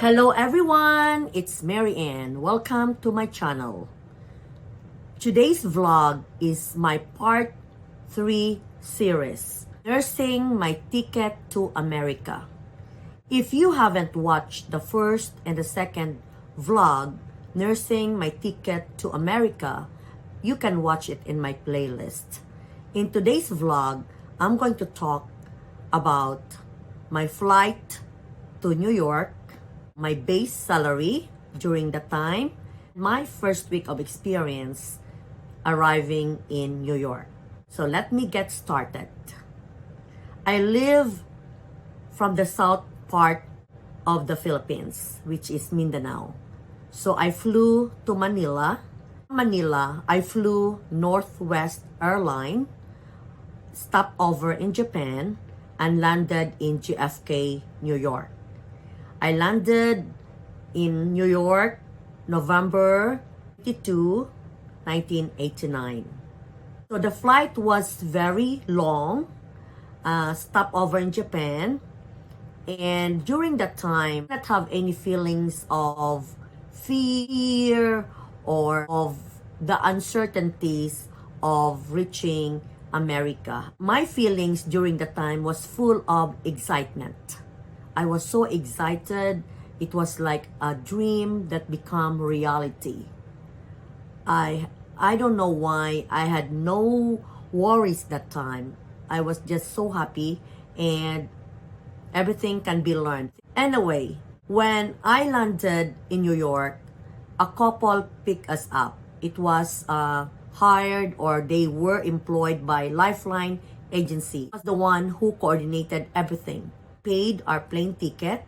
Hello everyone, it's Mary Ann. Welcome to my channel. Today's vlog is my part 3 series, Nursing My Ticket to America. If you haven't watched the first and the second vlog, Nursing My Ticket to America, you can watch it in my playlist. In today's vlog, I'm going to talk about my flight to New York, my base salary during the time, my first week of experience arriving in New York. So let me get started. I live from the south part of the Philippines, which is Mindanao. So I flew to Manila. Manila, I flew Northwest Airline, stopped over in Japan, and landed in JFK, New York. I landed in New York November 22, 1989. So the flight was very long, stopover in Japan, and during that time, I did not have any feelings of fear or of the uncertainties of reaching America. My feelings during the time was full of excitement. I was so excited. It was like a dream that became reality. I don't know why. I had no worries that time. I was just so happy, and everything can be learned. Anyway, when I landed in New York, a couple picked us up. It was hired, or they were employed by Lifeline agency. I was the one who coordinated everything. Paid our plane ticket.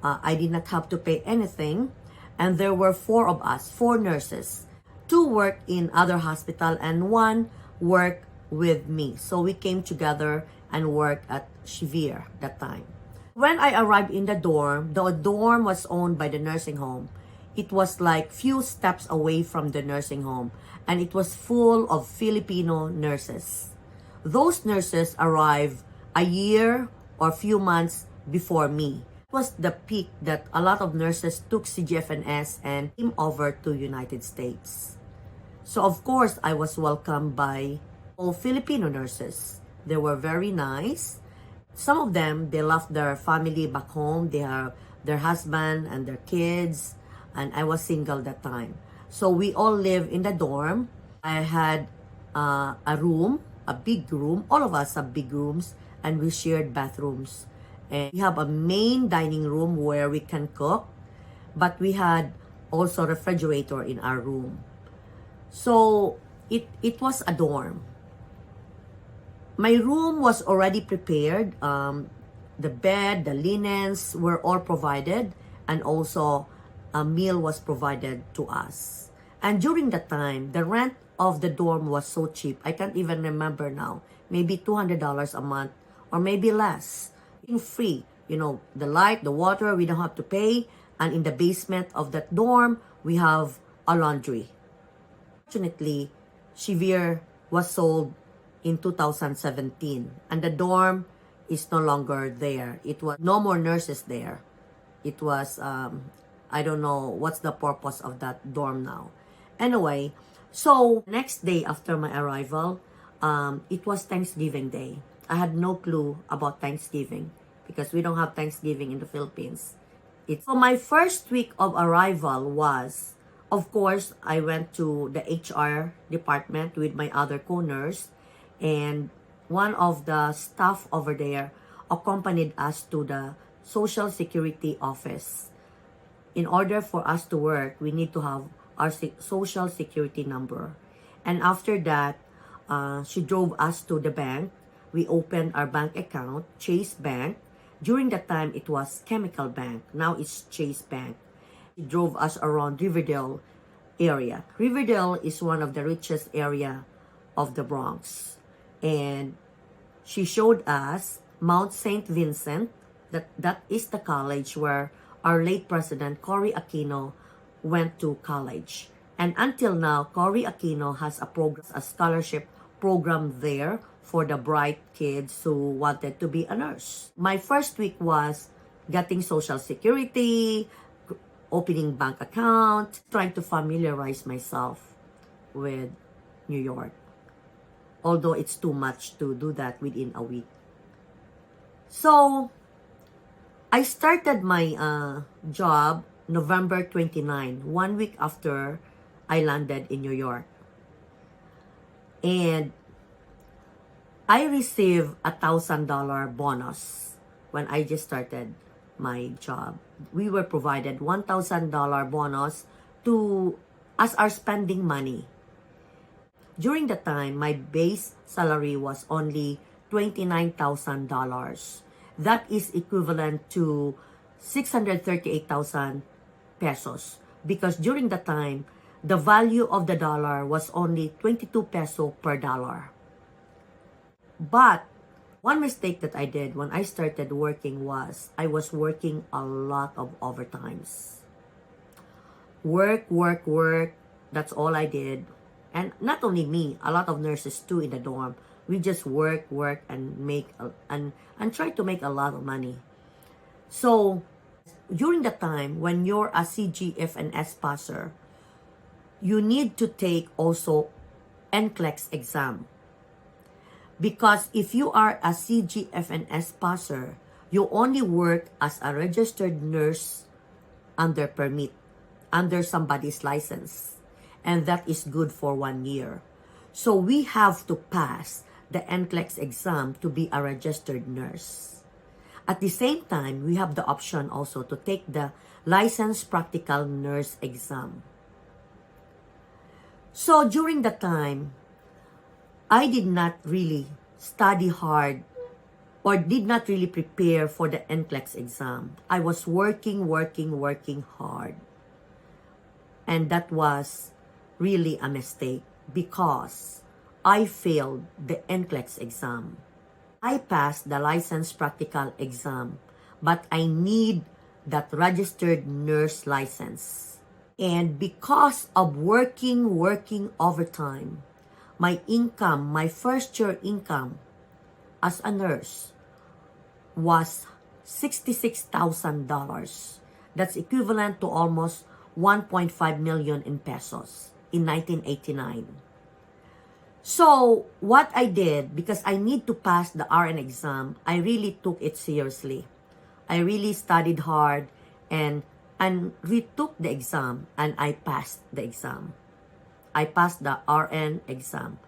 I did not have to pay anything. And there were 4 of us, 4 nurses. 2 worked in other hospital and 1 worked with me. So we came together and worked at Xavier that time. When I arrived in the dorm was owned by the nursing home. It was like few steps away from the nursing home, and it was full of Filipino nurses. Those nurses arrived a year or few months before me. It was the peak that a lot of nurses took CGFNS and came over to United States. So of course, I was welcomed by all Filipino nurses. They were very nice. Some of them, they left their family back home. They have their husband and their kids, and I was single that time. So we all live in the dorm. I had a room, a big room. All of us have big rooms, and we shared bathrooms. And we have a main dining room where we can cook, but we had also a refrigerator in our room. So it was a dorm. My room was already prepared. The bed, the linens were all provided, and also a meal was provided to us. And during that time, the rent of the dorm was so cheap. I can't even remember now. Maybe $200 a month, or maybe less. Free. You know, the light, the water, we don't have to pay. And in the basement of that dorm, we have a laundry. Fortunately, Xavier was sold in 2017, and the dorm is no longer there. It was no more nurses there. It was, I don't know what's the purpose of that dorm now. Anyway, so next day after my arrival, it was Thanksgiving Day. I had no clue about Thanksgiving because we don't have Thanksgiving in the Philippines. So my first week of arrival was, of course, I went to the HR department with my other co-nurse, and one of the staff over there accompanied us to the Social Security office. In order for us to work, we need to have our Social Security number. And after that, she drove us to the bank. We opened our bank account, Chase Bank. During that time, it was Chemical Bank. Now it's Chase Bank. She drove us around Riverdale area. Riverdale is one of the richest area of the Bronx. And she showed us Mount St. Vincent. That is the college where our late president, Cory Aquino, went to college. And until now, Cory Aquino has a scholarship program there for the bright kids who wanted to be a nurse. My first week was getting Social Security, opening bank account, trying to familiarize myself with New York. Although it's too much to do that within a week. So, I started my job November 29, 1 week after I landed in New York. And I received $1,000 bonus when I just started my job. We were provided $1,000 bonus as our spending money. During the time, my base salary was only $29,000. That is equivalent to 638,000 pesos. Because during the time, the value of the dollar was only 22 peso per dollar. But one mistake that I did when I started working was I was working a lot of overtimes. Work. That's all I did. And not only me, a lot of nurses too in the dorm. We just work and and try to make a lot of money. So during the time when you're a CGF and S passer, you need to take also NCLEX exam. Because if you are a CGF and S passer, you only work as a registered nurse under permit, under somebody's license. And that is good for 1 year. So we have to pass the NCLEX exam to be a registered nurse. At the same time, we have the option also to take the licensed practical nurse exam. So during the time, I did not really study hard or did not really prepare for the NCLEX exam. I was working hard. And that was really a mistake because I failed the NCLEX exam. I passed the licensed practical exam, but I need that registered nurse license. And because of working overtime, my income, my first year income as a nurse was $66,000. That's equivalent to almost 1.5 million in pesos in 1989. So what I did, because I need to pass the RN exam, I really took it seriously. I really studied hard and retook the exam and I passed the exam. I passed the RN exam.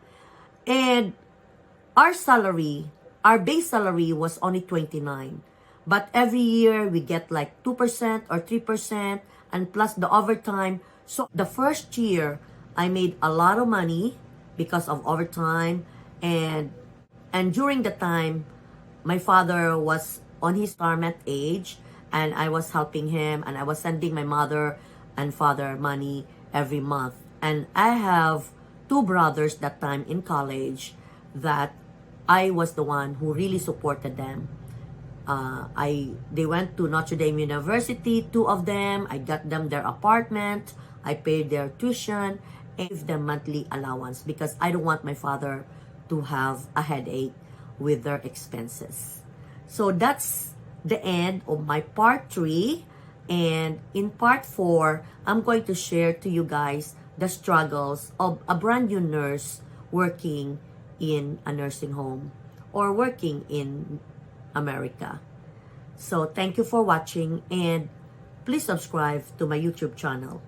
And our salary, our base salary was only 29. But every year we get like 2% or 3% and plus the overtime. So the first year I made a lot of money because of overtime, and during the time my father was on his retirement age and I was helping him and I was sending my mother and father money every month. And I have two brothers that time in college that I was the one who really supported them. They went to Notre Dame University, two of them. I got them their apartment. I paid their tuition and gave them monthly allowance because I don't want my father to have a headache with their expenses. So that's the end of my part 3. And in part 4, I'm going to share to you guys the struggles of a brand new nurse working in a nursing home or working in America. So thank you for watching and please subscribe to my YouTube channel.